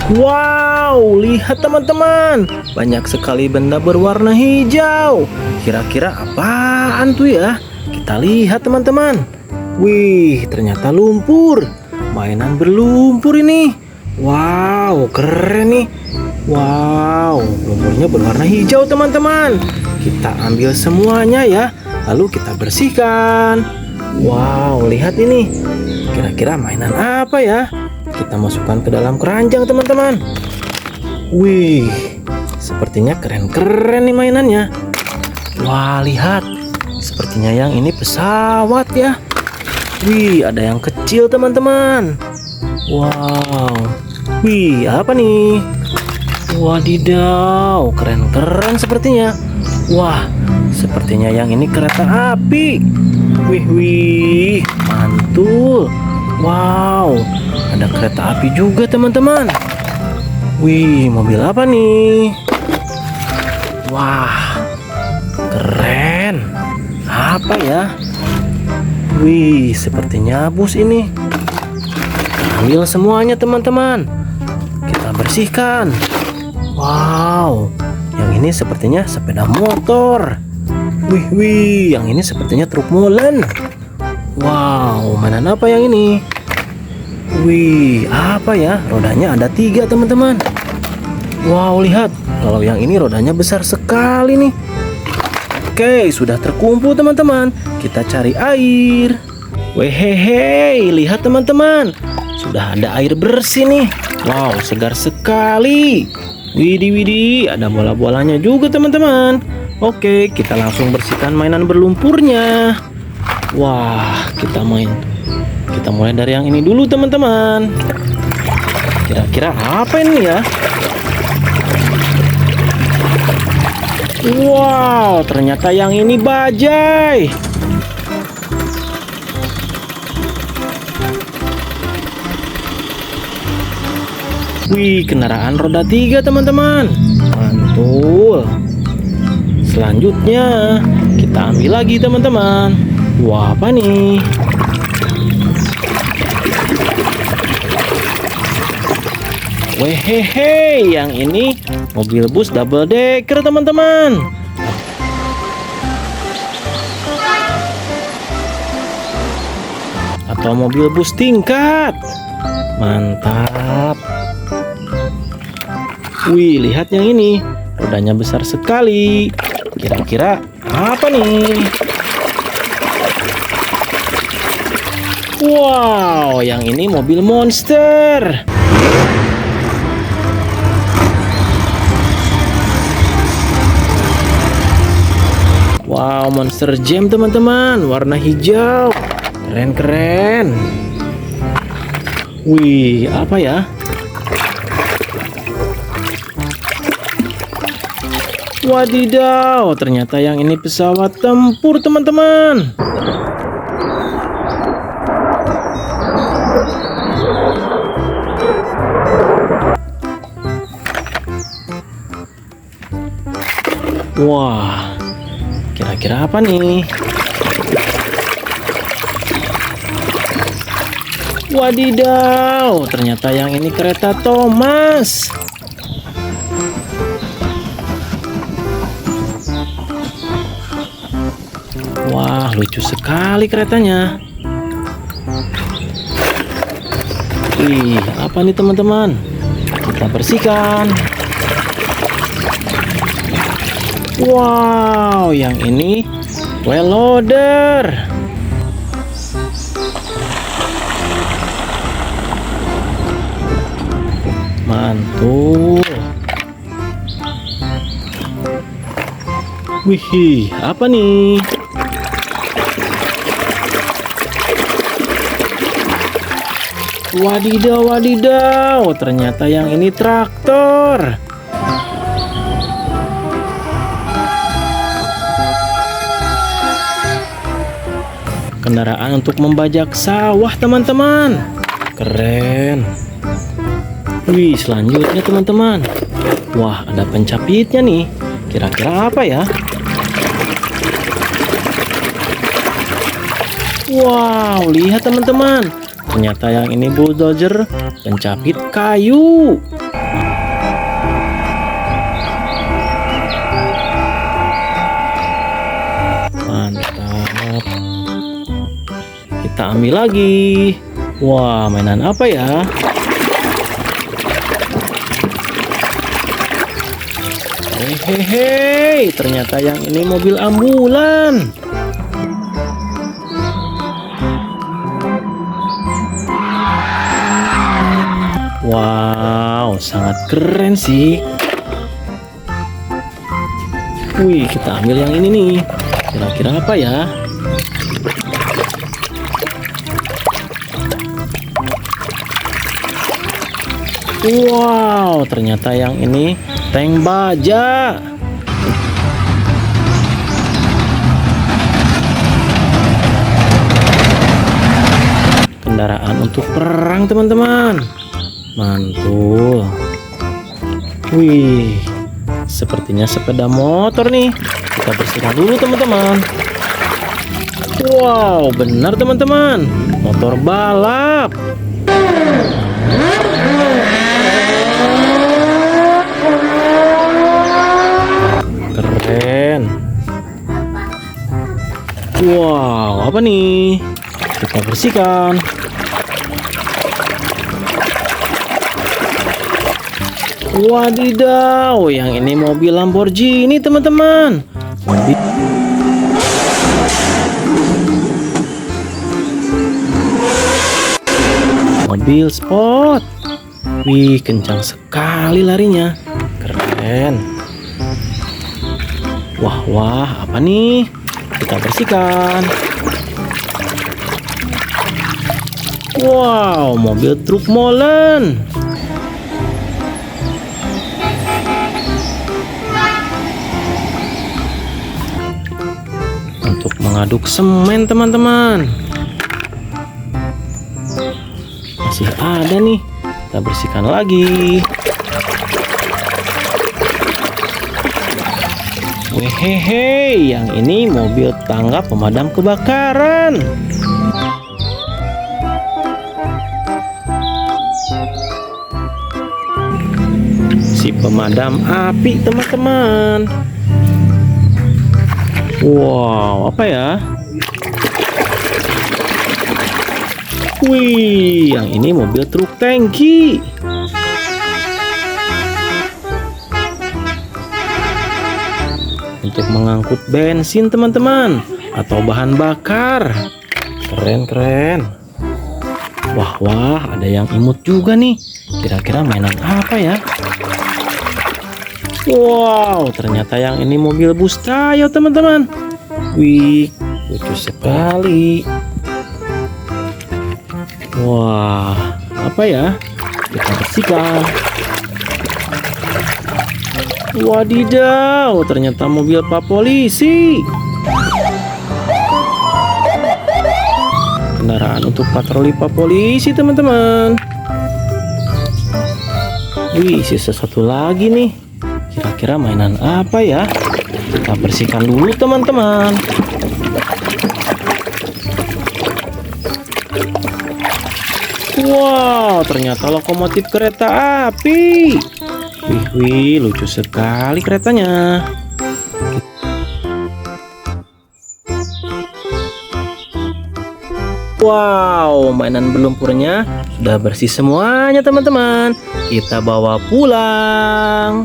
Wow, lihat teman-teman, banyak sekali benda berwarna hijau. Kira-kira apaan tuh ya? Kita lihat teman-teman. Wih, ternyata lumpur. Mainan berlumpur ini. Wow, keren nih. Wow, lumpurnya berwarna hijau teman-teman. Kita ambil semuanya ya, lalu kita bersihkan. Wow, lihat ini. Kira-kira mainan apa ya? Kita masukkan ke dalam keranjang teman-teman. Wih, sepertinya keren-keren nih mainannya. Wah, lihat. Sepertinya yang ini pesawat ya. Wih, ada yang kecil teman-teman. Wow. Wih, apa nih? Wadidaw, keren-keren sepertinya. Wah, sepertinya yang ini kereta api. Wih, mantul. Wow, ada kereta api juga teman-teman. Wih, mobil apa nih? Wah, keren. Apa ya? Wih, sepertinya bus ini. Ambil semuanya teman-teman. Kita bersihkan. Wow, yang ini sepertinya sepeda motor. Wih, yang ini sepertinya truk molen. Wow, mainan apa yang ini? Wih, apa ya? Rodanya ada 3 teman-teman. Wow, lihat. Kalau yang ini rodanya besar sekali nih. Oke, sudah terkumpul teman-teman. Kita cari air. Wehehe, lihat teman-teman. Sudah ada air bersih nih. Wow, segar sekali. Widih, ada bola-bolanya juga teman-teman. Oke, kita langsung bersihkan mainan berlumpurnya. Wah, kita mulai dari yang ini dulu teman-teman. Kira-kira apa ini ya? Wow, ternyata yang ini bajai. Wih, kendaraan roda 3 teman-teman. Mantul. Selanjutnya kita ambil lagi teman-teman. Wah, apa nih? Wehehe, yang ini mobil bus double decker teman-teman. Atau mobil bus tingkat. Mantap. Wih, lihat yang ini. Rodanya besar sekali. Kira-kira apa nih? Wow, yang ini mobil monster. Wow, Monster Jam teman-teman, warna hijau. Keren-keren. Wih, apa ya? Wadidaw, ternyata yang ini pesawat tempur teman-teman. Wah, kira-kira apa nih? Wadidaw, ternyata yang ini kereta Thomas. Wah, lucu sekali keretanya. Wih, apa nih teman-teman? Kita bersihkan. Wow, yang ini wheel loader. Mantul. Wih, apa nih? Wadidaw, ternyata yang ini traktor. Kendaraan untuk membajak sawah teman-teman. Keren. Wih, selanjutnya teman-teman. Wah, ada pencapitnya nih. Kira-kira apa ya? Wow, lihat teman-teman. Ternyata yang ini bulldozer pencapit kayu. ambil lagi. Wah, mainan apa ya? Hehehe, ternyata yang ini mobil ambulan. Wow, sangat keren sih. Wih, kita ambil yang ini nih. Kira-kira apa ya? Wow, ternyata yang ini tank baja. Kendaraan untuk perang, teman-teman. Mantul. Wih, sepertinya sepeda motor nih. Kita bersihkan dulu, teman-teman. Wow, benar teman-teman. Motor balap. Keren. Wow, apa nih? Kita bersihkan. Wadidaw, yang ini mobil Lamborghini, teman-teman. Mobil sport. Wih, kencang sekali larinya. Keren. Wah, apa nih? Kita bersihkan. Wow, mobil truk molen. Untuk mengaduk semen, teman-teman. Masih ada nih. Kita bersihkan lagi. Wehehe, yang ini mobil tangga pemadam kebakaran. Si pemadam api, teman-teman. Wow, apa ya? Wih, yang ini mobil truk tangki. Untuk mengangkut bensin, teman-teman, atau bahan bakar. Keren. Wah, ada yang imut juga nih. Kira-kira mainan apa ya? Wow, ternyata yang ini mobil bus kayu, teman-teman. Wih, lucu sekali. Wah, apa ya? Kita bersihkan. Wadidaw, ternyata mobil Pak Polisi. Kendaraan untuk patroli Pak Polisi, teman-teman. Wih, sisa satu lagi nih. Kira-kira mainan apa ya? Kita bersihkan dulu, teman-teman. Wow, ternyata lokomotif kereta api. Wih, lucu sekali keretanya. Wow, mainan berlumpurnya sudah bersih semuanya, teman-teman. Kita bawa pulang.